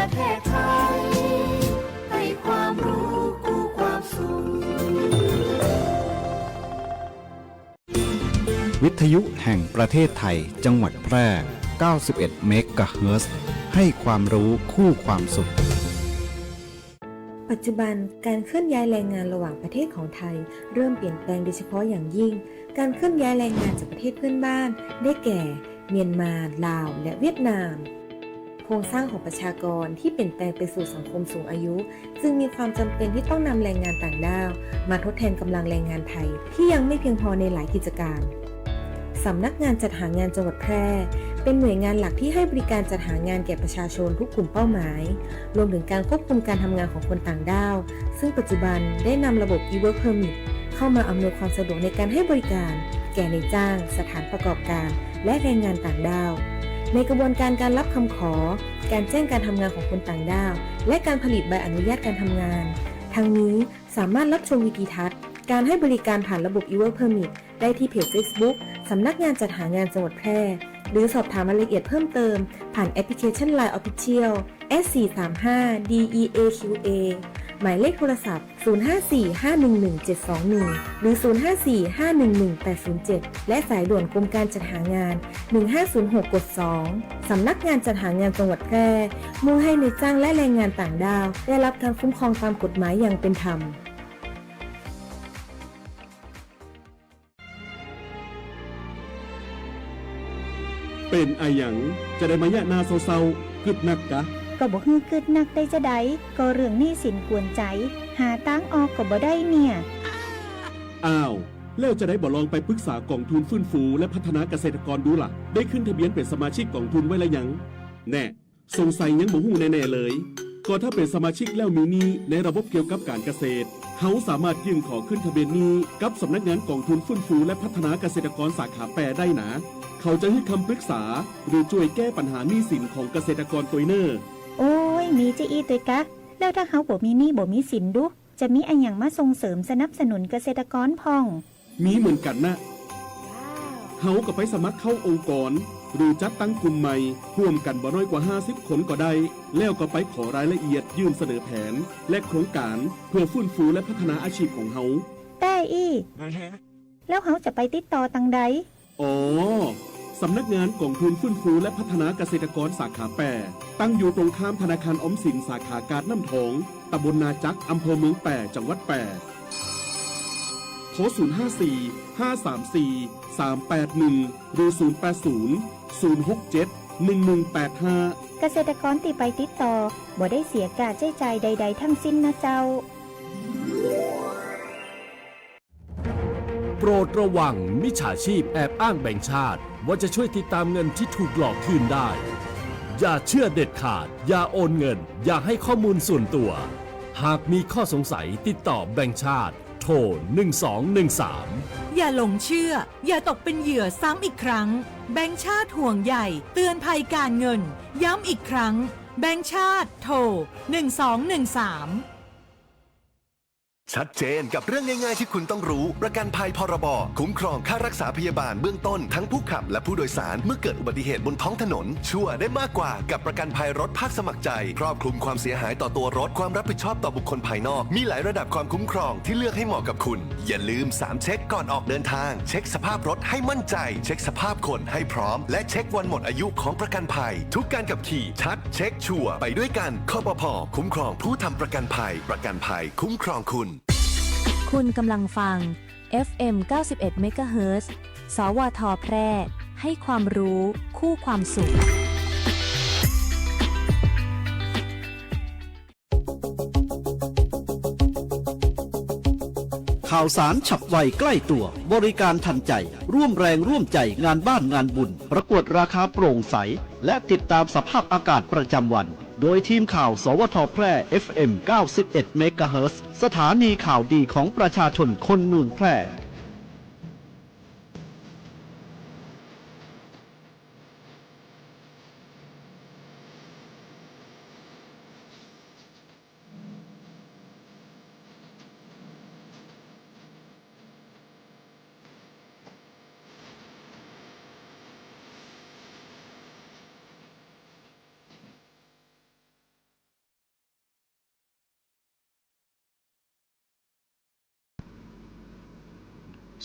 ประเทศไทยให้ความรู้คู่ความสุขวิทยุแห่งประเทศไทยจังหวัดแพร่ 91 เมกะเฮิรตซ์ ให้ความรู้คู่ความสุข ปัจจุบันการเคลื่อนย้ายแรงงานระหว่างประเทศของไทยเริ่มเปลี่ยนแปลงโดยเฉพาะอย่างยิ่งการเคลื่อนย้ายแรงงานจากประเทศเพื่อนบ้านได้แก่เมียนมาลาวและเวียดนามโครงสร้างของประชากรที่เปลี่ยนแปลงไปสู่สังคมสูงอายุจึงมีความจำเป็นที่ต้องนำแรงงานต่างด้าวมาทดแทนกำลังแรงงานไทยที่ยังไม่เพียงพอในหลายกิจการสำนักงานจัดหางานจังหวัดแพร่เป็นหน่วยงานหลักที่ให้บริการจัดหางานแก่ประชาชนทุกกลุ่มเป้าหมายรวมถึงการควบคุมการทำงานของคนต่างด้าวซึ่งปัจจุบันได้นำระบบ e-work permit เข้ามาอำนวยความสะดวกในการให้บริการแก่นายจ้างสถานประกอบการและแรงงานต่างด้าวในกระบวนการการรับคำขอการแจ้งการทำงานของคนต่างด้าวและการผลิตใบอนุญาตการทำงานทั้งนี้สามารถรับชมวิดีทัศน์การให้บริการผ่านระบบ e-work permit ได้ที่เพจ Facebook สำนักงานจัดหางานจังหวัดแพร่หรือสอบถามรายละเอียดเพิ่มเติมผ่านแอปพลิเคชัน LINE Official S435DEAQA หมายเลขโทรศัพท์ 0545117721 หรือ 0545118807 และสายด่วนกรมการจัดหางาน 1506 กด 2 สำนักงานจัดหางานจังหวัดแพร่มุ่งให้นายจ้างและแรงงานต่างด้าวได้รับการคุ้มครองตามกฎหมายอย่างเป็นธรรมเป็นอาหยังจะได้มายะนาเศร้าๆกึดนักกะก็บ่ฮื้อกึดนักได้จะได้ก็เรื่องหนี้สินกวนใจหาตังออกก็บ่ได้เนี่ยอ้าวแล้วจะได้บ่ลองไปปรึกษากองทุนฟื้นฟูและพัฒนาเกษตรกรดูล่ะได้ขึ้นทะเบียนเป็นสมาชิกกองทุนไว้แล้วยังแน่สงสัยยังบ่ฮู้แน่ๆเลยก็ถ้าเป็นสมาชิกแล้วมีหนี้ในระบบเกี่ยวกับการเกษตรเฮาสามารถยื่นขอขึ้นทะเบียนหนี้กับสำนักงานกองทุนฟื้นฟูและพัฒนาเกษตรกรสาขาแปรได้นะเขาจะให้คำปรึกษาหรือช่วยแก้ปัญหาหนี้สินของเกษตรกรตัวเนอร์โอ้ยมีจะอีตัวกะแล้วถ้าเฮาบ่มีหนี้บ่มีสินดูจะมีอันหยังมาส่งเสริมสนับสนุนเกษตรกรพ่องมีเหมือนกันนะเฮาก็ไปสมัครเข้าองค์กรหรือจัดตั้งกลุ่มใหม่ร่วมกันบ่น้อยกว่า50คนก็ได้แล้วก็ไปขอรายละเอียดยื่นเสนอแผนและโครงการเพื่อฟื้นฟูและพัฒนาอาชีพของเฮาแต่แล้วเฮาจะไปติดต่อตังใดอ๋อสำนักงานกองทุนฟื้นฟูและพัฒนาเกษตรกรสาขาแปรตั้งอยู่ตรงข้ามธนาคารออมสินสาขาการน้ำทองตำบลนาจักอำเภอเมืองแปรจังหวัดแปรโทร054-534-381 หรือ 080-067-1185 เกษตรกรที่ไปติดต่อบ่ได้เสียการใช้จ่ายใดๆทั้งสิ้นนะเจ้าโปรดระวังมิจฉาชีพแอบอ้างแบงก์ชาติว่าจะช่วยติดตามเงินที่ถูกหลอกคืนได้ อย่าเชื่อเด็ดขาดอย่าโอนเงินอย่าให้ข้อมูลส่วนตัวหากมีข้อสงสัยติดต่อแบงก์ชาติโทร1213อย่าหลงเชื่ออย่าตกเป็นเหยื่อซ้ำอีกครั้งแบงก์ชาติห่วงใยเตือนภัยการเงินย้ำอีกครั้งแบงก์ชาติโทร1213ชัดเจนกับเรื่องง่ายๆที่คุณต้องรู้ประกันภัยพรบคุ้มครองค่ารักษาพยาบาลเบื้องต้นทั้งผู้ขับและผู้โดยสารเมื่อเกิดอุบัติเหตุบนท้องถนนชัวร์ได้มากกว่ากับประกันภัยรถภาคสมัครใจครอบคลุมความเสียหายต่อตัวรถความรับผิดชอบต่อบุคคลภายนอกมีหลายระดับความคุ้มครองที่เลือกให้เหมาะกับคุณอย่าลืม3เช็คก่อนออกเดินทางเช็คสภาพรถให้มั่นใจเช็คสภาพคนให้พร้อมและเช็ควันหมดอายุของประกันภัยทุกการขับขี่ชัดเช็คชัวร์ไปด้วยกันคปภ.คุ้มครองผู้ทำประกันภัยประกันภัยคุ้มครองคุณคุณกำลังฟัง FM 91 MHz สวท แพร่ให้ความรู้คู่ความสุขข่าวสารฉับไวใกล้ตัวบริการทันใจร่วมแรงร่วมใจงานบ้านงานบุญประกวดราคาโปร่งใสและติดตามสภาพอากาศประจำวันโดยทีมข่าวสวท แพร่ FM 91 เมกะเฮิรตซ์สถานีข่าวดีของประชาชนคนเมืองแพร่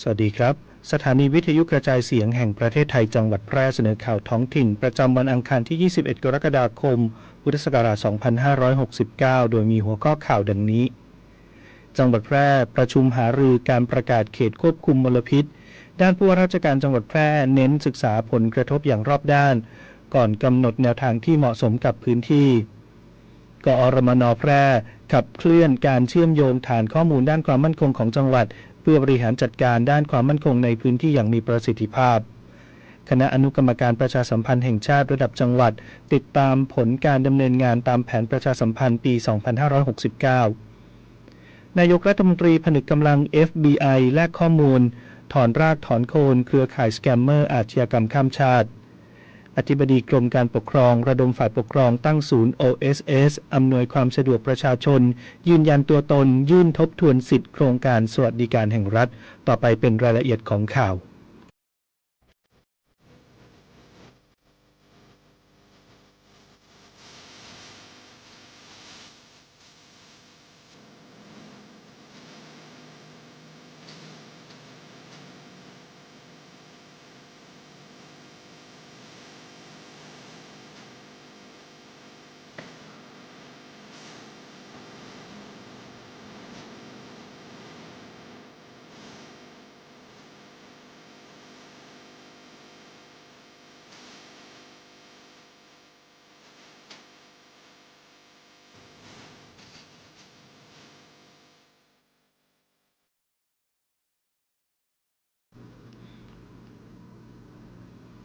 สวัสดีครับสถานีวิทยุกระจายเสียงแห่งประเทศไทยจังหวัดแพร่เสนอข่าวท้องถิ่นประจำวันอังคารที่ 21 กรกฎาคม พุทธศักราช 2569 โดยมีหัวข้อข่าวดังนี้ จังหวัดแพร่ประชุมหารือการประกาศเขตควบคุมมลพิษด้านผู้ว่าราชการจังหวัดแพร่เน้นศึกษาผลกระทบอย่างรอบด้านก่อนกำหนดแนวทางที่เหมาะสมกับพื้นที่กอรมน.แพร่ขับเคลื่อนการเชื่อมโยงฐานข้อมูลด้านความมั่นคงของจังหวัดเพื่อบริหารจัดการด้านความมั่นคงในพื้นที่อย่างมีประสิทธิภาพคณะอนุกรรมการประชาสัมพันธ์แห่งชาติระดับจังหวัดติดตามผลการดำเนินงานตามแผนประชาสัมพันธ์ปี 2569 นายกรัฐมนตรีผนึกกำลัง FBI แลกข้อมูลถอนรากถอนโคนเครือข่ายสแกมเมอร์อาชญากรรมข้ามชาติอธิบดีกรมการปกครองระดมฝ่ายปกครองตั้งศูนย์ OSS อำนวยความสะดวกประชาชนยืนยันตัวตนยื่นทบทวนสิทธิโครงการสวัสดิการแห่งรัฐต่อไปเป็นรายละเอียดของข่าว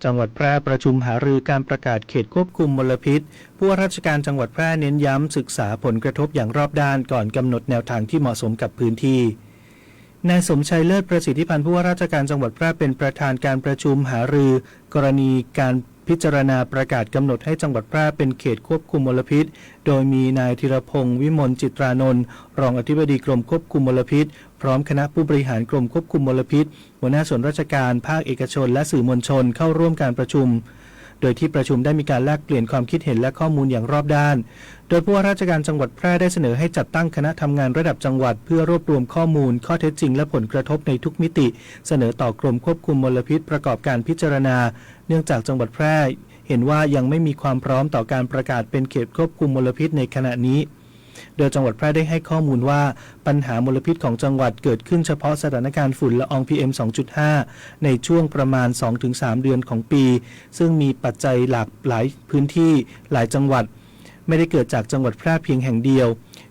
จังหวัดแพร่ประชุมหารือการประกาศเขตควบคุมมลพิษผู้ว่าราชการจังหวัดแพร่เน้นย้ำศึกษาผลกระทบอย่างรอบด้านก่อนกำหนดแนวทางที่เหมาะสมกับพื้นที่นายสมชัยเลิศประสิทธิพันธ์ผู้ว่าราชการจังหวัดแพร่เป็นประธานการประชุมหารือกรณีการพิจารณาประกาศกำหนดให้จังหวัดแพร่เป็นเขตควบคุมมลพิษโดยมีนายธีรพงศ์วิมลจิตรานนท์รองอธิบดีกรมควบคุมมลพิษพร้อมคณะผู้บริหารกรมควบคุมมลพิษหัวหน้าส่วนราชการภาคเอกชนและสื่อมวลชนเข้าร่วมการประชุมโดยที่ประชุมได้มีการแลกเปลี่ยนความคิดเห็นและข้อมูลอย่างรอบด้านโดยผู้ว่าราชการจังหวัดแพร่ได้เสนอให้จัดตั้งคณะทำงานระดับจังหวัดเพื่อรวบรวมข้อมูลข้อเท็จจริงและผลกระทบในทุกมิติเสนอต่อกรมควบคุมมลพิษประกอบการพิจารณาเนื่องจากจังหวัดแพร่เห็นว่ายังไม่มีความพร้อมต่อการประกาศเป็นเขตควบคุมมลพิษในขณะนี้โดยจังหวัดแพร่ได้ให้ข้อมูลว่าปัญหามลพิษของจังหวัดเกิดขึ้นเฉพาะสถานการณ์ฝุ่นละออง PM 2.5 ในช่วงประมาณ 2-3 เดือนของปีซึ่งมีปัจจัยหลากหลายพื้นที่หลายจังหวัดไม่ได้เกิดจากจังหวัดแพร่เพียงแห่งเดียว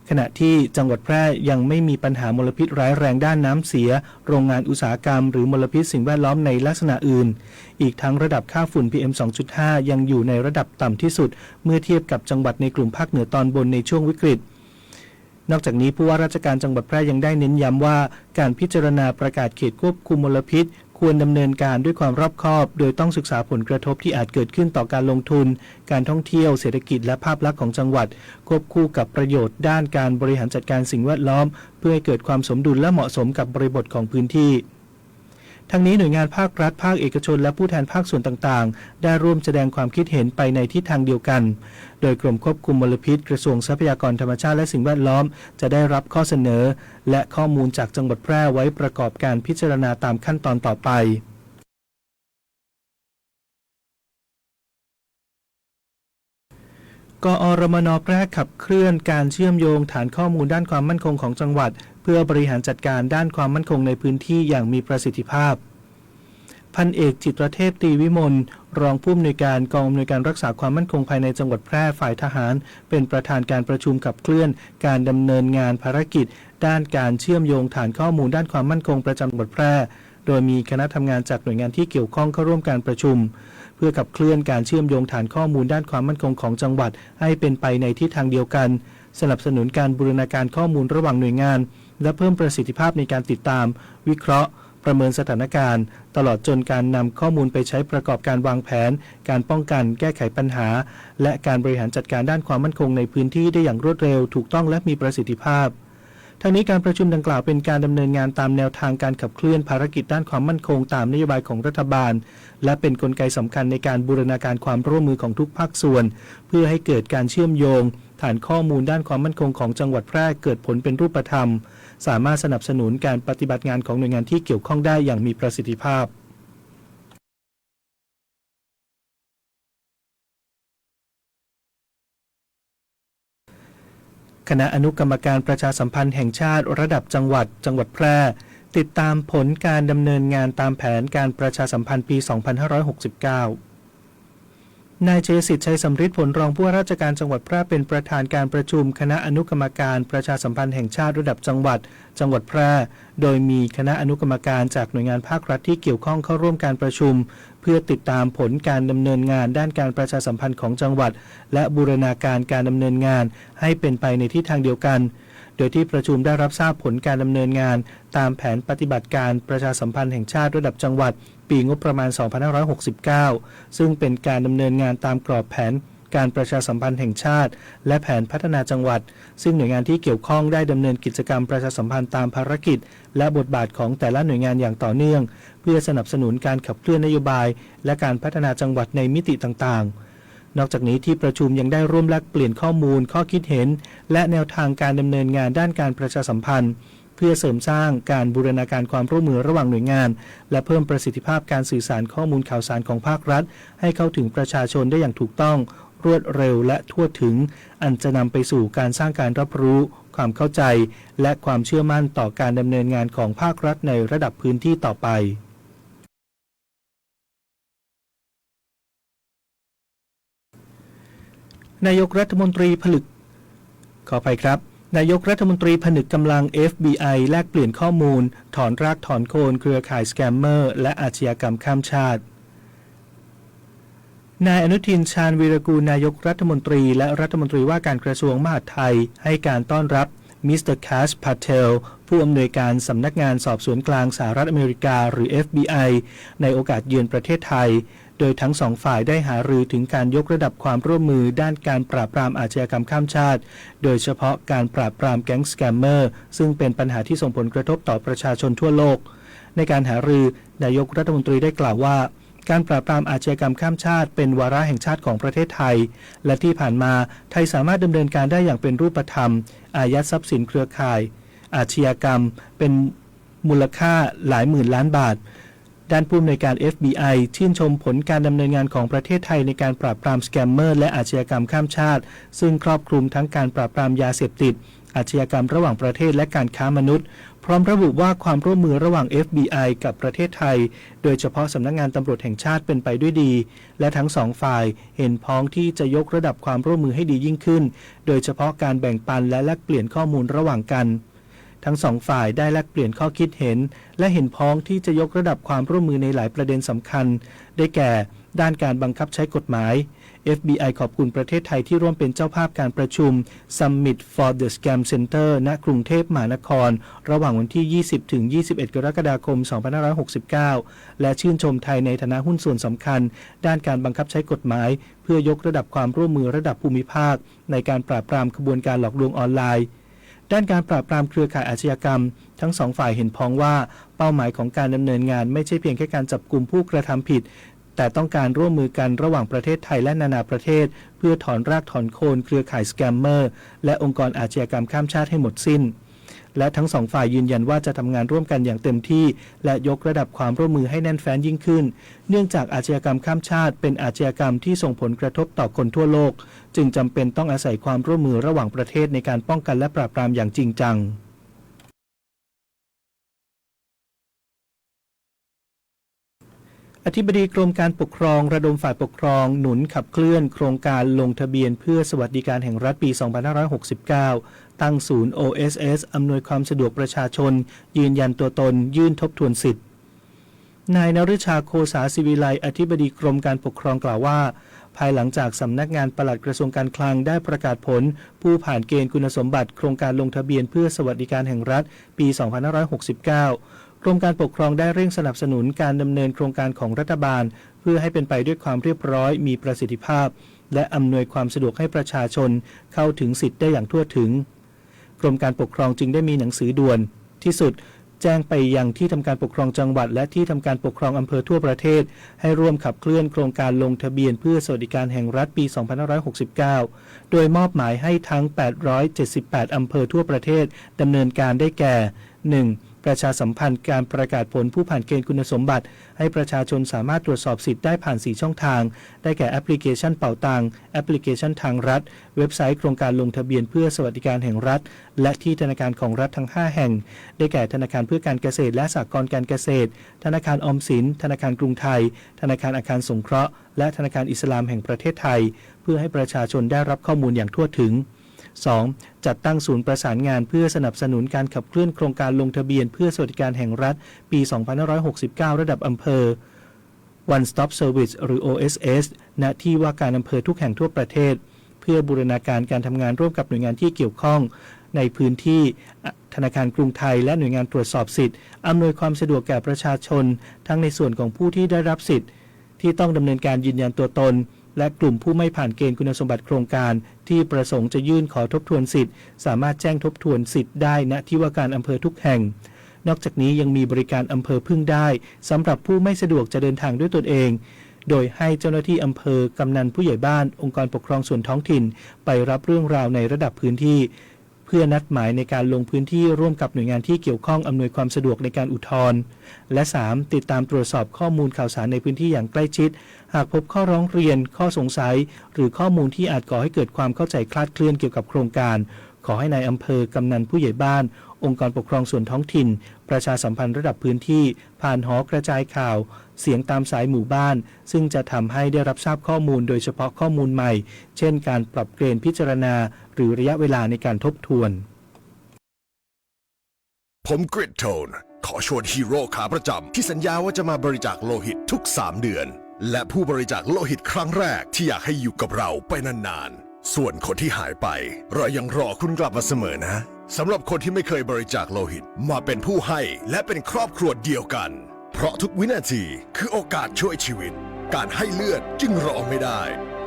ขณะที่จังหวัดแพร่ยังไม่มีปัญหามลพิษร้ายแรงด้านน้ำเสียโรงงานอุตสาหกรรมหรือมลพิษสิ่งแวดล้อมในลักษณะอื่นอีกทั้งระดับค่าฝุ่น PM 2.5 ยังอยู่ในระดับต่ำที่สุดเมื่อเทียบกับจังหวัดในกลุ่มภาคเหนือตอนบนในช่วงวิกฤตนอกจากนี้ผู้ว่าราชการจังหวัดแพร่ยังได้เน้นย้ำว่าการพิจารณาประกาศเขตควบคุมมลพิษควรดำเนินการด้วยความรอบคอบโดยต้องศึกษาผลกระทบที่อาจเกิดขึ้นต่อการลงทุนการท่องเที่ยวเศรษฐกิจและภาพลักษณ์ของจังหวัดควบคู่กับประโยชน์ด้านการบริหารจัดการสิ่งแวดล้อมเพื่อให้เกิดความสมดุลและเหมาะสมกับบริบทของพื้นที่ทั้งนี้หน่วยงานภาครัฐภาคเอกชนและผู้แทนภาคส่วนต่างๆได้ร่วมแสดงความคิดเห็นไปในทิศทางเดียวกันโดยกรมควบคุมมลพิษกระทรวงทรัพยากรธรรมชาติและสิ่งแวดล้อมจะได้รับข้อเสนอและข้อมูลจากจังหวัดแพร่ไว้ประกอบการพิจารณาตามขั้นตอนต่อไปกอรมน.แพร่ขับเคลื่อนการเชื่อมโยงฐานข้อมูลด้านความมั่นคงของจังหวัดเพื่อบริหารจัดการด้านความมั่นคงในพื้นที่อย่างมีประสิทธิภาพพันเอกจิตรเทพตรีวิมลรองผู้อำนวยการกองอำนวยการรักษาความมั่นคงภายในจังหวัดแพร่ฝ่ายทหารเป็นประธานการประชุมขับเคลื่อนการดำเนินงานภารกิจด้านการเชื่อมโยงฐานข้อมูลด้านความมั่นคงประจำจังหวัดแพร่โดยมีคณะทำงานจากหน่วยงานที่เกี่ยวข้องเข้าร่วมการประชุมเพื่อขับเคลื่อนการเชื่อมโยงฐานข้อมูลด้านความมั่นคงของจังหวัดให้เป็นไปในทิศทางเดียวกันสนับสนุนการบูรณาการข้อมูลระหว่างหน่วยงานและเพิ่มประสิทธิภาพในการติดตามวิเคราะห์ประเมินสถานการณ์ตลอดจนการนำข้อมูลไปใช้ประกอบการวางแผนการป้องกันแก้ไขปัญหาและการบริหารจัดการด้านความมั่นคงในพื้นที่ได้อย่างรวดเร็วถูกต้องและมีประสิทธิภาพ ทั้งนี้การประชุมดังกล่าวเป็นการดำเนินงานตามแนวทางการขับเคลื่อนภารกิจด้านความมั่นคงตามนโยบายของรัฐบาลและเป็นกลไกสำคัญในการบูรณาการความร่วมมือของทุกภาคส่วนเพื่อให้เกิดการเชื่อมโยงฐานข้อมูลด้านความมั่นคงของจังหวัดแพร่เกิดผลเป็นรูปธรรมสามารถสนับสนุนการปฏิบัติงานของหน่วยงานที่เกี่ยวข้องได้อย่างมีประสิทธิภาพคณะอนุกรรมการประชาสัมพันธ์แห่งชาติระดับจังหวัดแพร่ติดตามผลการดำเนินงานตามแผนการประชาสัมพันธ์ปี 2569 นายเจสิทธิ์ชัยสำริดผลรองผู้ว่าราชการจังหวัดแพร่เป็นประธานการประชุมคณะอนุกรรมการประชาสัมพันธ์แห่งชาติระดับจังหวัดแพร่โดยมีคณะอนุกรรมการจากหน่วยงานภาครัฐที่เกี่ยวข้องเข้าร่วมการประชุมเพื่อติดตามผลการดำเนินงานด้านการประชาสัมพันธ์ของจังหวัดและบูรณาการการดำเนินงานให้เป็นไปในทิศทางเดียวกันโดยที่ประชุมได้รับทราบผลการดำเนินงานตามแผนปฏิบัติการประชาสัมพันธ์แห่งชาติระดับจังหวัดปีงบประมาณ 2569 ซึ่งเป็นการดำเนินงานตามกรอบแผนการประชาสัมพันธ์แห่งชาติและแผนพัฒนาจังหวัดซึ่งหน่วยงานที่เกี่ยวข้องได้ดำเนินกิจกรรมประชาสัมพันธ์ตามภารกิจและบทบาทของแต่ละหน่วยงานอย่างต่อเนื่องเพื่อสนับสนุนการขับเคลื่อนนโยบายและการพัฒนาจังหวัดในมิติต่างๆนอกจากนี้ที่ประชุมยังได้ร่วมแลกเปลี่ยนข้อมูลข้อคิดเห็นและแนวทางการดำเนินงานด้านการประชาสัมพันธ์เพื่อเสริมสร้างการบูรณาการความร่วมมือระหว่างหน่วยงานและเพิ่มประสิทธิภาพการสื่อสารข้อมูลข่าวสารของภาครัฐให้เข้าถึงประชาชนได้อย่างถูกต้องรวดเร็วและทั่วถึงอันจะนำไปสู่การสร้างการรับรู้ความเข้าใจและความเชื่อมั่นต่อการดำเนินงานของภาครัฐในระดับพื้นที่ต่อไปนายกรัฐมนตรีผนึกนายกรัฐมนตรีผนึกกำลัง FBI แลกเปลี่ยนข้อมูลถอนรากถอนโคนเครือข่ายสแกมเมอร์และอาชญากรรมข้ามชาตินายอนุทินชาญวีรกูลนายกรัฐมนตรีและรัฐมนตรีว่าการกระทรวงมหาดไทยให้การต้อนรับมิสเตอร์แคชพาเทลผู้อำนวยการสำนักงานสอบสวนกลางสหรัฐอเมริกาหรือ FBI ในโอกาสเยือนประเทศไทยโดยทั้งสองฝ่ายได้หารือถึงการยกระดับความร่วมมือด้านการปราบปรามอาชญากรรมข้ามชาติโดยเฉพาะการปราบปรามแก๊งสแกมเมอร์ซึ่งเป็นปัญหาที่ส่งผลกระทบต่อประชาชนทั่วโลกในการหารือนายกรัฐมนตรีได้กล่าวว่าการปราบปรามอาชญากรรมข้ามชาติเป็นวาระแห่งชาติของประเทศไทยและที่ผ่านมาไทยสามารถดำเนินการได้อย่างเป็นรูปธรรมอายัดทรัพย์สินเครือข่ายอาชญากรรมเป็นมูลค่าหลายหมื่นล้านบาทด้านผู้อำนวยการ FBI ชื่นชมผลการดำเนินงานของประเทศไทยในการปราบปรามสแกมเมอร์และอาชญากรรมข้ามชาติซึ่งครอบคลุมทั้งการปราบปรามยาเสพติดอาชญากรรมระหว่างประเทศและการค้ามนุษย์พร้อมระบุว่าความร่วมมือระหว่าง FBI กับประเทศไทยโดยเฉพาะสำนักงานตำรวจแห่งชาติเป็นไปด้วยดีและทั้งสองฝ่ายเห็นพ้องที่จะยกระดับความร่วมมือให้ดียิ่งขึ้นโดยเฉพาะการแบ่งปันและแลกเปลี่ยนข้อมูลระหว่างกันทั้งสองฝ่ายได้แลกเปลี่ยนข้อคิดเห็นและเห็นพ้องที่จะยกระดับความร่วมมือในหลายประเด็นสำคัญได้แก่ด้านการบังคับใช้กฎหมาย FBI ขอบคุณประเทศไทยที่ร่วมเป็นเจ้าภาพการประชุม Summit for the Scam Center ณ กรุงเทพมหานครระหว่างวันที่ 20-21 กรกฎาคม 2569 และชื่นชมไทยในฐานะหุ้นส่วนสำคัญด้านการบังคับใช้กฎหมายเพื่อยกระดับความร่วมมือระดับภูมิภาคในการปราบปรามขบวนการหลอกลวงออนไลน์ด้านการปราบปรามเครือข่ายอาชญากรรมทั้งสองฝ่ายเห็นพ้องว่าเป้าหมายของการดำเนินงานไม่ใช่เพียงแค่การจับกุมผู้กระทำผิดแต่ต้องการร่วมมือกันระหว่างประเทศไทยและนานาประเทศเพื่อถอนรากถอนโคนเครือข่ายสแกมเมอร์และองค์กรอาชญากรรมข้ามชาติให้หมดสิ้นและทั้งสองฝ่ายยืนยันว่าจะทำงานร่วมกันอย่างเต็มที่และยกระดับความร่วมมือให้แน่นแฟ้นยิ่งขึ้นเนื่องจากอาชญากรรมข้ามชาติเป็นอาชญากรรมที่ส่งผลกระทบต่อคนทั่วโลกจึงจำเป็นต้องอาศัยความร่วมมือระหว่างประเทศในการป้องกันและปราบปรามอย่างจริงจังอธิบดีกรมการปกครองระดมฝ่ายปกครองหนุนขับเคลื่อนโครงการลงทะเบียนเพื่อสวัสดิการแห่งรัฐปี 2569 ตั้งศูนย์ OSS อำนวยความสะดวกประชาชนยืนยันตัวตนยื่นทบทวนสิทธิ์นายนฤชาโคสาศิวิไลอธิบดีกรมการปกครองกล่าวว่าภายหลังจากสำนักงานปลัดกระทรวงการคลังได้ประกาศผลผู้ผ่านเกณฑ์คุณสมบัติโครงการลงทะเบียนเพื่อสวัสดิการแห่งรัฐปี 2569กรมการปกครองได้เร่งสนับสนุนการดำเนินโครงการของรัฐบาลเพื่อให้เป็นไปด้วยความเรียบร้อยมีประสิทธิภาพและอำนวยความสะดวกให้ประชาชนเข้าถึงสิทธิ์ได้อย่างทั่วถึง กรมการปกครองจึงได้มีหนังสือด่วนที่สุดแจ้งไปยังที่ทำการปกครองจังหวัดและที่ทำการปกครองอำเภอทั่วประเทศให้ร่วมขับเคลื่อนโครงการลงทะเบียนเพื่อสวัสดิการแห่งรัฐปี 2569 โดยมอบหมายให้ทั้ง 878 อำเภอทั่วประเทศดำเนินการได้แก่ 1. ประชาสัมพันธ์การประกาศผลผู้ผ่านเกณฑ์คุณสมบัติให้ประชาชนสามารถตรวจสอบสิทธิ์ได้ผ่าน 4 ช่องทางได้แก่แอปพลิเคชันเป๋าตังแอปพลิเคชันทางรัฐเว็บไซต์โครงการลงทะเบียนเพื่อสวัสดิการแห่งรัฐและที่ธนาคารของรัฐทั้ง 5 แห่งได้แก่ธนาคารเพื่อการเกษตรและสหกรณ์การเกษตรธนาคารออมสินธนาคารกรุงไทยธนาคารอาคารสงเคราะห์และธนาคารอิสลามแห่งประเทศไทยเพื่อให้ประชาชนได้รับข้อมูลอย่างทั่วถึง 2. จัดตั้งศูนย์ประสานงานเพื่อสนับสนุนการขับเคลื่อนโครงการลงทะเบียนเพื่อสวัสดิการแห่งรัฐปี 2569 ระดับอำเภอ One Stop Service หรือ OSS ณ ที่ว่าการอำเภอทุกแห่งทั่วประเทศเพื่อบูรณาการการทำงานร่วมกับหน่วยงานที่เกี่ยวข้องในพื้นที่ธนาคารกรุงไทยและหน่วยงานตรวจสอบสิทธิ์อำนวยความสะดวกแก่ประชาชนทั้งในส่วนของผู้ที่ได้รับสิทธิ์ที่ต้องดำเนินการยืนยันตัวตนและกลุ่มผู้ไม่ผ่านเกณฑ์คุณสมบัติโครงการที่ประสงค์จะยื่นขอทบทวนสิทธิ์สามารถแจ้งทบทวนสิทธิ์ได้ณที่ว่าการอำเภอทุกแห่งนอกจากนี้ยังมีบริการอำเภอพึ่งได้สำหรับผู้ไม่สะดวกจะเดินทางด้วยตนเองโดยให้เจ้าหน้าที่อำเภอกำนันผู้ใหญ่บ้านองค์กรปกครองส่วนท้องถิ่นไปรับเรื่องราวในระดับพื้นที่เพื่อนัดหมายในการลงพื้นที่ร่วมกับหน่วยงานที่เกี่ยวข้องอำนวยความสะดวกในการอุทธรณ์และ 3. ติดตามตรวจสอบข้อมูลข่าวสารในพื้นที่อย่างใกล้ชิดหากพบข้อร้องเรียนข้อสงสัยหรือข้อมูลที่อาจก่อให้เกิดความเข้าใจคลาดเคลื่อนเกี่ยวกับโครงการขอให้นายอำเภอกำนันผู้ใหญ่บ้านองค์กรปกครองส่วนท้องถิ่นประชาสัมพันธ์ระดับพื้นที่ผ่านหอกระจายข่าวเสียงตามสายหมู่บ้านซึ่งจะทำให้ได้รับทราบข้อมูลโดยเฉพาะข้อมูลใหม่เช่นการปรับเกณฑ์พิจารณาหรือระยะเวลาในการทบทวนผมกริดโทนขอชวนฮีโร่ขาประจำที่สัญญาว่าจะมาบริจาคโลหิตทุก3 เดือนและผู้บริจาคโลหิตครั้งแรกที่อยากให้อยู่กับเราไปนานๆส่วนคนที่หายไปเรายังรอคุณกลับมาเสมอนะสำหรับคนที่ไม่เคยบริจาคโลหิตมาเป็นผู้ให้และเป็นครอบครัวเดียวกันเพราะทุกวินาทีคือโอกาสช่วยชีวิตการให้เลือดจึงรอไม่ได้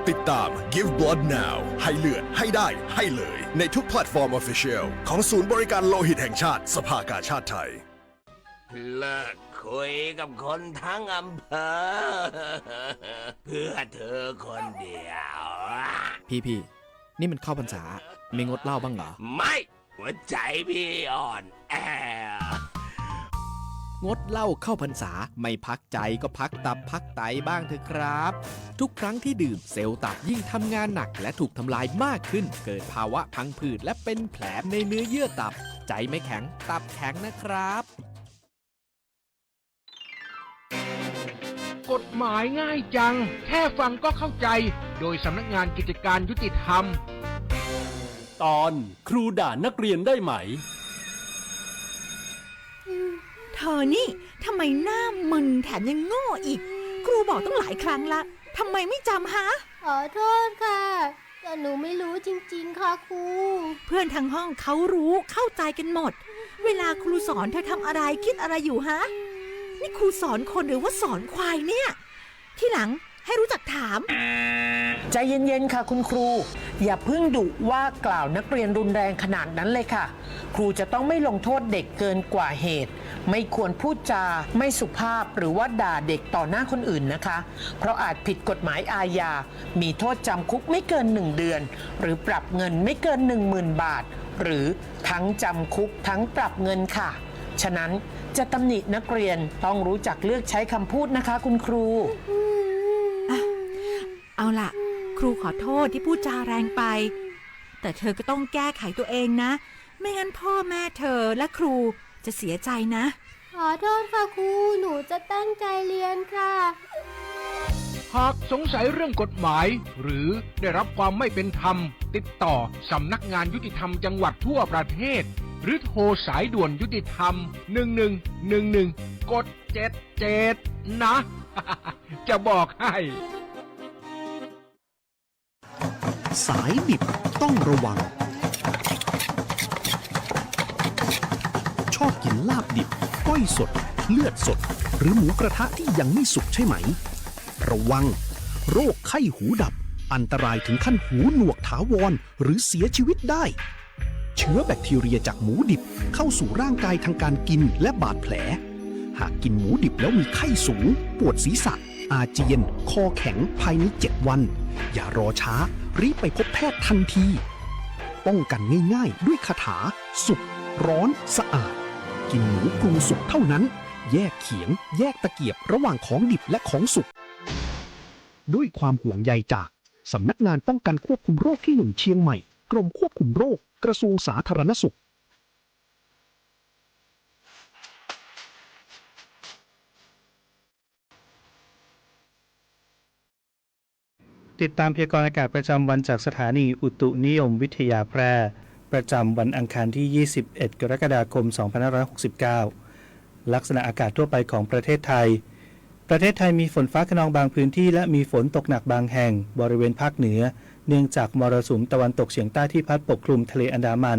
ติดตาม Give Blood Now ให้เลือดให้ได้ให้เลยในทุกแพลตฟอร์ม Official ของศูนย์บริการโลหิตแห่งชาติสภากาชาดไทยเลิกคุยกับคนทั้งอำเภอเพื่อเธอคนเดียวพี่นี่มันเข้าพรรษามีงดเหล้าบ้างเหรอไม่หัวใจพี่อ่อนแงดเหล้าเข้าพรรษาไม่พักใจก็พักตับพักไตบ้างเถอะครับทุกครั้งที่ดื่มเซลล์ตับยิ่งทำงานหนักและถูกทำลายมากขึ้นเกิดภาวะพังผืดและเป็นแผลในเนื้อเยื่อตับใจไม่แข็งตับแข็งนะครับกฎหมายง่ายจังแค่ฟังก็เข้าใจโดยสำนักงานกิจการยุติธรรมตอนครูด่านักเรียนได้ไหมเธอนี่ทำไมหน้ามึนแถมยังโง่อีกครูบอกตั้งหลายครั้งละทำไมไม่จำฮะขอโทษค่ะแต่หนูไม่รู้จริงๆค่ะครูเพื่อนทั้งห้องเขารู้เข้าใจกันหมดเวลาครูสอนเธอทำอะไรคิดอะไรอยู่ฮะนี่ครูสอนคนหรือว่าสอนควายเนี่ยที่หลังให้รู้จักถามใจเย็นๆค่ะคุณครูอย่าเพิ่งดุว่ากล่าวนักเรียนรุนแรงขนาดนั้นเลยค่ะครูจะต้องไม่ลงโทษเด็กเกินกว่าเหตุไม่ควรพูดจาไม่สุภาพหรือว่าด่าเด็กต่อหน้าคนอื่นนะคะเพราะอาจผิดกฎหมายอาญามีโทษจำคุกไม่เกิน1 เดือนหรือปรับเงินไม่เกิน 10,000 บาทหรือทั้งจำคุกทั้งปรับเงินค่ะฉะนั้นจะตำหนินักเรียนต้องรู้จักเลือกใช้คำพูดนะคะคุณครูเอาล่ะครูขอโทษที่พูดจาแรงไปแต่เธอก็ต้องแก้ไขตัวเองนะไม่งั้นพ่อแม่เธอและครูจะเสียใจนะขอโทษค่ะครูหนูจะตั้งใจเรียนค่ะหากสงสัยเรื่องกฎหมายหรือได้รับความไม่เป็นธรรมติดต่อสำนักงานยุติธรรมจังหวัดทั่วประเทศหรือโทรสายด่วนยุติธรรม1111กด77นะจะบอกให้สายดิบต้องระวังชอบกินลาบดิบก้อยสดเลือดสดหรือหมูกระทะที่ยังไม่สุกใช่ไหมระวังโรคไข้หูดับอันตรายถึงขั้นหูหนวกถาวรหรือเสียชีวิตได้ เชื้อแบคทีเรียจากหมูดิบเข้าสู่ร่างกายทางการกินและบาดแผล หากกินหมูดิบแล้วมีไข้สูง ปวดศีรษะ อาเจียน คอแข็งภายใน7 วัน อย่ารอช้า รีบไปพบแพทย์ทันที ป้องกันง่ายๆ ด้วยคาถา สุก ร้อน สะอาด กินหมูปรุงสุกเท่านั้น แยกเขียง แยกตะเกียบระหว่างของดิบและของสุก ด้วยความห่วงใยจากสำนักงานป้องกันควบคุมโรคที่ 1 เชียงใหม่ กรมควบคุมโรค กระทรวงสาธารณสุข ติดตามพยากรณ์อากาศประจำวันจากสถานีอุตุนิยมวิทยาแพร่ประจำวันอังคารที่ 21 กรกฎาคม 2569 ลักษณะอากาศทั่วไปของประเทศไทย ประเทศไทยมีฝนฟ้าคะนองบางพื้นที่และมีฝนตกหนักบางแห่งบริเวณภาคเหนือเนื่องจากมรสุมตะวันตกเฉียงใต้ที่พัดปกคลุมทะเลอันดามัน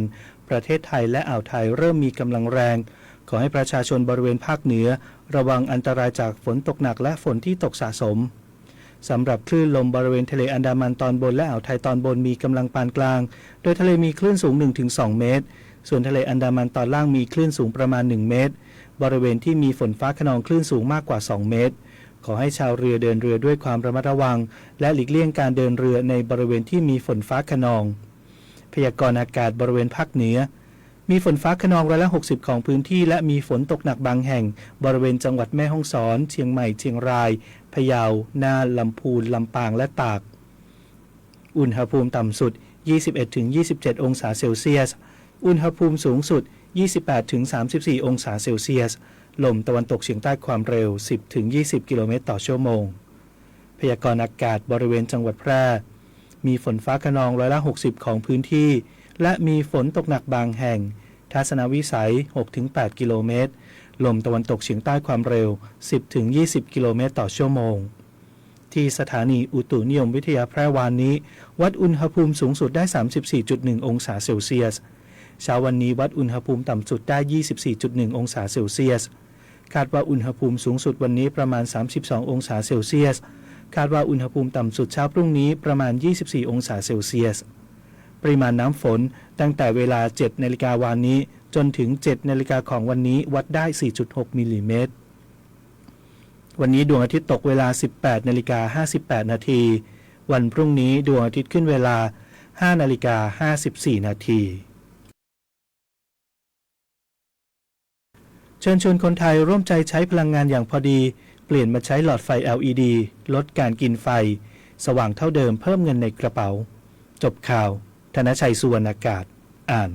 ประเทศไทยและอ่าวไทยเริ่มมีกำลังแรงขอให้ประชาชนบริเวณภาคเหนือระวังอันตรายจากฝนตกหนักและฝนที่ตกสะสมสำหรับคลื่นลมบริเวณทะเลอันดามันตอนบนและอ่าวไทยตอนบนมีกำลังปานกลางโดยทะเลมีคลื่นสูง 1-2 เมตรส่วนทะเลอันดามันตอนล่างมีคลื่นสูงประมาณ1 เมตรบริเวณที่มีฝนฟ้าคะนองคลื่นสูงมากกว่า2 เมตรขอให้ชาวเรือเดินเรือด้วยความระมัดระวังและหลีกเลี่ยงการเดินเรือในบริเวณที่มีฝนฟ้าคะนองพยากรณ์อากาศบริเวณภาคเหนือมีฝนฟ้าคะนอง60%ของพื้นที่และมีฝนตกหนักบางแห่งบริเวณจังหวัดแม่ฮ่องสอนเชียงใหม่เชียงรายพะเยาน่านลำพูนลำปางและตากอุณหภูมิต่ำสุด 21-27 องศาเซลเซียสอุณหภูมิสูงสุด 28-34 องศาเซลเซียสลมตะวันตกเฉียงใต้ความเร็ว 10-20 กิโลเมตรต่อชั่วโมงพยากรณ์อากาศบริเวณจังหวัดแพร่มีฝนฟ้าคะนอง60%ของพื้นที่และมีฝนตกหนักบางแห่งทัศนวิสัย 6-8 กิโลเมตรลมตะวันตกเฉียงใต้ความเร็ว 10-20 กิโลเมตรต่อชั่วโมงที่สถานีอุตุนิยมวิทยาแพร่วานนี้วัดอุณหภูมิสูงสุดได้ 34.1 องศาเซลเซียสเช้าวันนี้วัดอุณหภูมิต่ำสุดได้ 24.1 องศาเซลเซียสคาดว่าอุณหภูมิสูงสุดวันนี้ประมาณ 32 องศาเซลเซียสคาดว่าอุณหภูมิต่ำสุดเช้าพรุ่งนี้ประมาณ 24 องศาเซลเซียสปริมาณน้ำฝนตั้งแต่เวลา 7 นาฬิกาวานนี้จนถึง 7 นาฬิกาของวันนี้วัดได้ 4.6 มิลลิเมตรวันนี้ดวงอาทิตย์ตกเวลา 18:58 นาทีวันพรุ่งนี้ดวงอาทิตย์ขึ้นเวลา 5:54 นาทีเชิญชวนคนไทยร่วมใจใช้พลังงานอย่างพอดีเปลี่ยนมาใช้หลอดไฟ LED ลดการกินไฟสว่างเท่าเดิมเพิ่มเงินในกระเป๋าจบข่าวธนชัยสุวรรณากาศอ่าน